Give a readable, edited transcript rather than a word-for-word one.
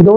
2